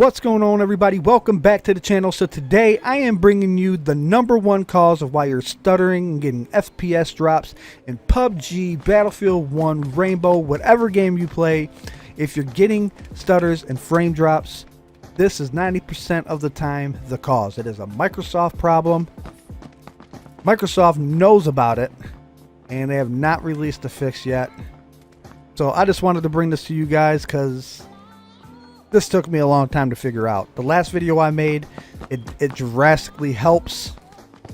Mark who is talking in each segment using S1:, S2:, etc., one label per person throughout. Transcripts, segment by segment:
S1: What's going on, everybody? Welcome back to the channel. So today I am bringing you the #1 cause of why you're stuttering and getting FPS drops in PUBG, Battlefield 1, Rainbow, whatever game you play. If you're getting stutters and frame drops, this is 90% of the time the cause. It is a Microsoft problem. Microsoft knows about it and they have not released a fix yet. So I just wanted to bring this to you guys because this took me a long time to figure out. The last video I made, it drastically helps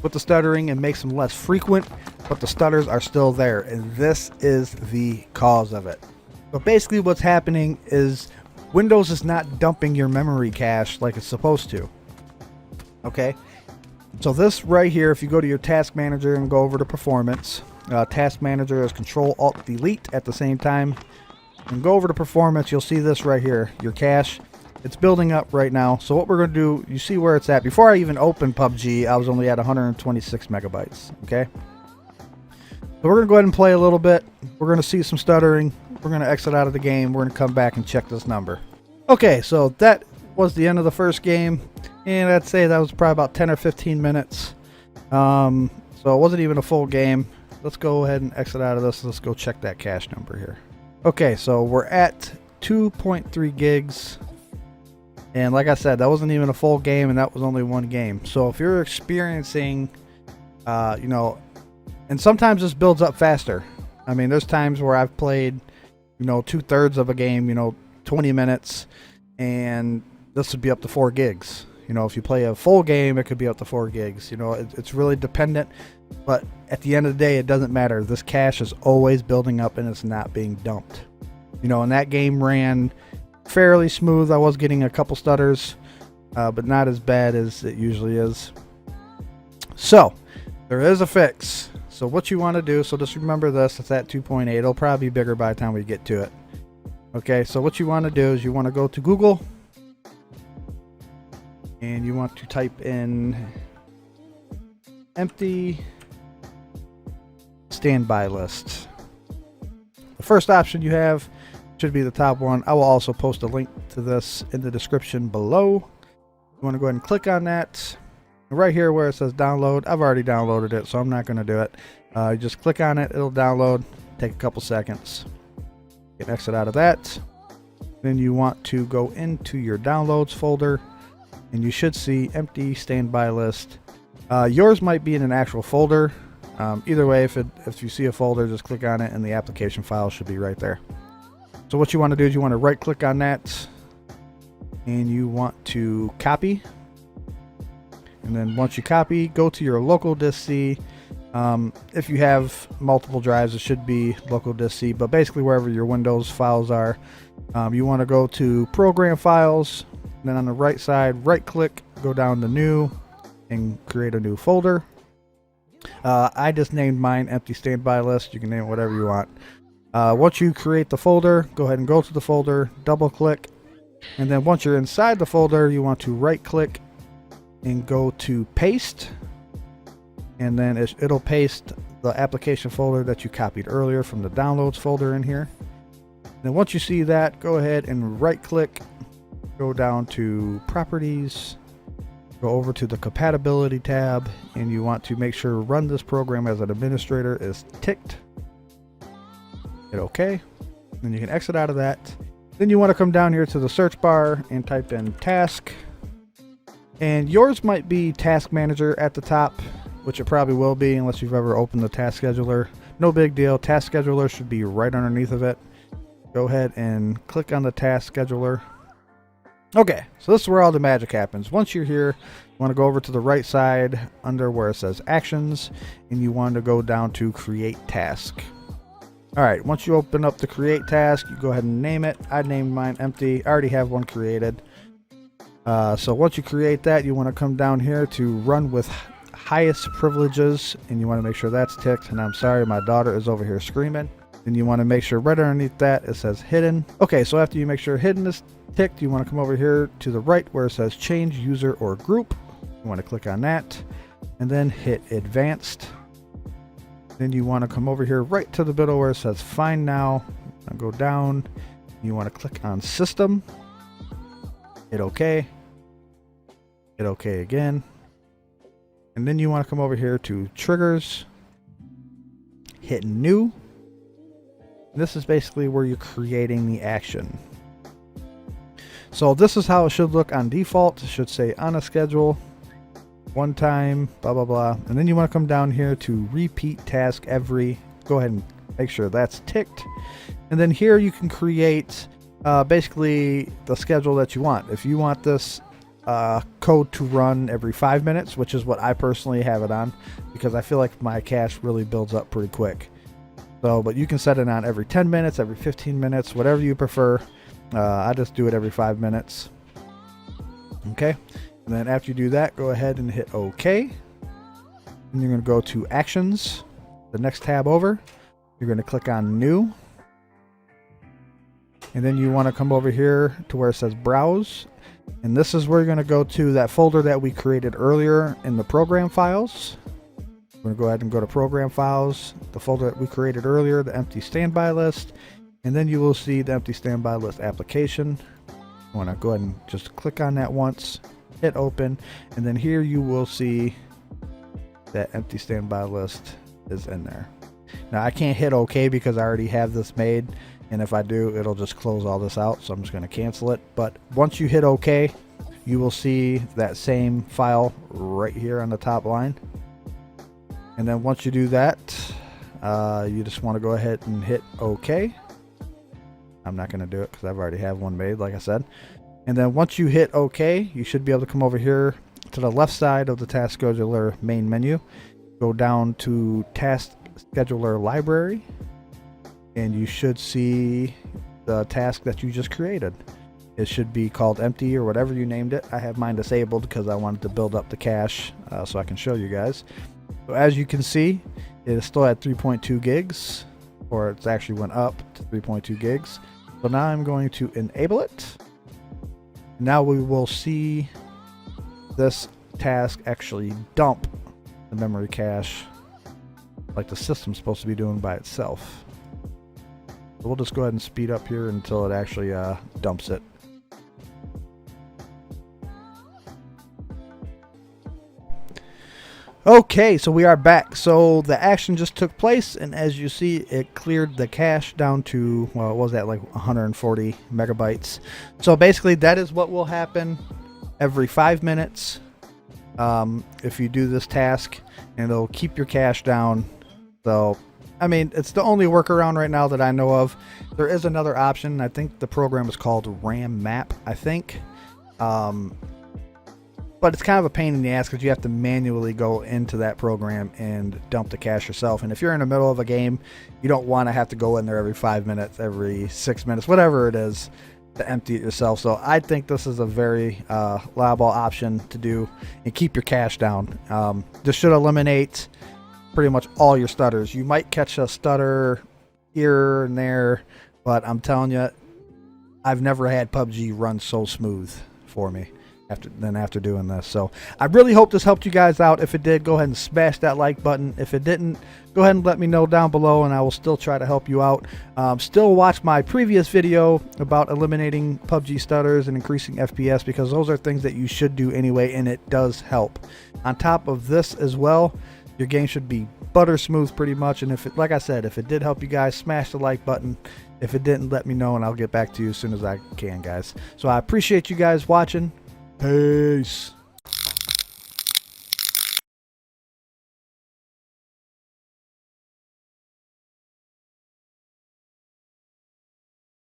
S1: with the stuttering and makes them less frequent, but the stutters are still there, and this is the cause of it. But basically what's happening is Windows is not dumping your memory cache like it's supposed to. Okay? So this right here, if you go to your task manager and go over to performance, task manager is Control-Alt-Delete at the same time. And go over to performance, you'll see this right here, your cache. It's building up right now. So what we're going to do, you see where it's at. Before I even opened PUBG, I was only at 126 megabytes. Okay. So we're going to go ahead and play a little bit. We're going to see some stuttering. We're going to exit out of the game. We're going to come back and check this number. Okay, so that was the end of the first game. And I'd say that was probably about 10 or 15 minutes. So it wasn't even a full game. Let's go ahead and exit out of this. Let's go check that cache number here. Okay, so we're at 2.3 gigs, and like I said, that wasn't even a full game, and that was only one game. So if you're experiencing, you know, and sometimes this builds up faster. I mean, there's times where I've played, you know, 2/3 of a game, you know, 20 minutes, and this would be up to 4 gigs. You know, if you play a full game, it could be up to 4 gigs. You know, it's really dependent. But at the end of the day, it doesn't matter. This cache is always building up and it's not being dumped. You know, and that game ran fairly smooth. I was getting a couple stutters, but not as bad as it usually is. So, there is a fix. So what you want to do, so just remember this, it's at 2.8. It'll probably be bigger by the time we get to it. Okay, so what you want to do is you want to go to Google. And you want to type in empty standby list. The first option you have should be the top one. I will also post a link to this in the description below. You want to go ahead and click on that. Right here where it says download, I've already downloaded it, so I'm not going to do it. You just click on it, it'll download, take a couple seconds. You can exit out of that. Then you want to go into your downloads folder, and you should see empty standby list. Yours might be in an actual folder. Either way, if you see a folder, just click on it and the application file should be right there. So what you want to do is you want to right click on that and you want to copy. And then once you copy, go to your local disk C. If you have multiple drives, it should be local disk C, but basically wherever your Windows files are, you want to go to program files. And then on the right side, right click, go down to new and create a new folder. I just named mine empty standby list. You can name it whatever you want. Once you create the folder, go ahead and go to the folder, double click, and then once you're inside the folder, you want to right click and go to paste, and then it'll paste the application folder that you copied earlier from the downloads folder in here. Then once you see that, go ahead and right click, go down to properties, go over to the compatibility tab, and you want to make sure run this program as an administrator is ticked. Hit OK. Then you can exit out of that. Then you want to come down here to the search bar and type in task. And yours might be task manager at the top, which it probably will be unless you've ever opened the task scheduler. No big deal. Task scheduler should be right underneath of it. Go ahead and click on the task scheduler. Okay, so this is where all the magic happens. Once you're here, you want to go over to the right side under where it says actions, and you want to go down to create task. All right, once you open up the create task, you go ahead and name it. I named mine empty. I already have one created. So once you create that, you want to come down here to run with highest privileges, and you want to make sure that's ticked. And I'm sorry, my daughter is over here screaming. Then you want to make sure right underneath that it says hidden. Okay, so after you make sure hidden is ticked, you want to come over here to the right where it says change user or group. You want to click on that and then hit advanced. Then you want to come over here right to the middle where it says find now and go down. You want to click on system. hit OK, hit OK again, and then you want to come over here to triggers, hit new. This is basically where you're creating the action. So this is how it should look on default. It should say on a schedule, one time, blah, blah, blah. And then you want to come down here to repeat task every. Go ahead and make sure that's ticked. And then here you can create basically the schedule that you want. If you want this code to run every 5 minutes, which is what I personally have it on, because I feel like my cache really builds up pretty quick. So, but you can set it on every 10 minutes, every 15 minutes, whatever you prefer. I just do it every 5 minutes. Okay. And then after you do that, go ahead and hit OK. And you're going to go to Actions, the next tab over. You're going to click on New. And then you want to come over here to where it says Browse. And this is where you're going to go to that folder that we created earlier in the program files. We're going to go ahead and go to Program Files, the folder that we created earlier, the empty standby list. And then you will see the empty standby list application. I want to go ahead and just click on that once, hit open, and then here you will see that empty standby list is in there. Now I can't hit OK because I already have this made, and if I do, it'll just close all this out, so I'm just going to cancel it. But once you hit OK, you will see that same file right here on the top line. And then once you do that, you just want to go ahead and hit OK. I'm not going to do it because I've already have one made, like I said. And then once you hit OK, you should be able to come over here to the left side of the Task Scheduler main menu. Go down to Task Scheduler Library, and you should see the task that you just created. It should be called empty or whatever you named it. I have mine disabled because I wanted to build up the cache so I can show you guys. So as you can see, it is still at 3.2 gigs, or it's actually went up to 3.2 gigs. So now I'm going to enable it. Now we will see this task actually dump the memory cache like the system's supposed to be doing by itself. So we'll just go ahead and speed up here until it actually dumps it. Okay, so we are back. So the action just took place, and as you see, it cleared the cache down to, well, what was that, like 140 megabytes. So basically that is what will happen every 5 minutes if you do this task, and it'll keep your cache down. So I mean, it's the only workaround right now that I know of. There is another option. I think the program is called RAM Map, I think. But it's kind of a pain in the ass because you have to manually go into that program and dump the cache yourself. And if you're in the middle of a game, you don't want to have to go in there every 5 minutes, every 6 minutes, whatever it is, to empty it yourself. So I think this is a very liable option to do and keep your cache down. This should eliminate pretty much all your stutters. You might catch a stutter here and there, but I'm telling you, I've never had PUBG run so smooth for me after doing this. So I really hope this helped you guys out. If it did, go ahead and smash that like button. If it didn't, go ahead and let me know down below, and I will still try to help you out. Still watch my previous video about eliminating PUBG stutters and increasing FPS, because those are things that you should do anyway, and it does help. On top of this as well, your game should be butter smooth pretty much. And if it, like I said, if it did help you guys, smash the like button. If it didn't, let me know, and I'll get back to you as soon as I can, guys. So I appreciate you guys watching. Peace.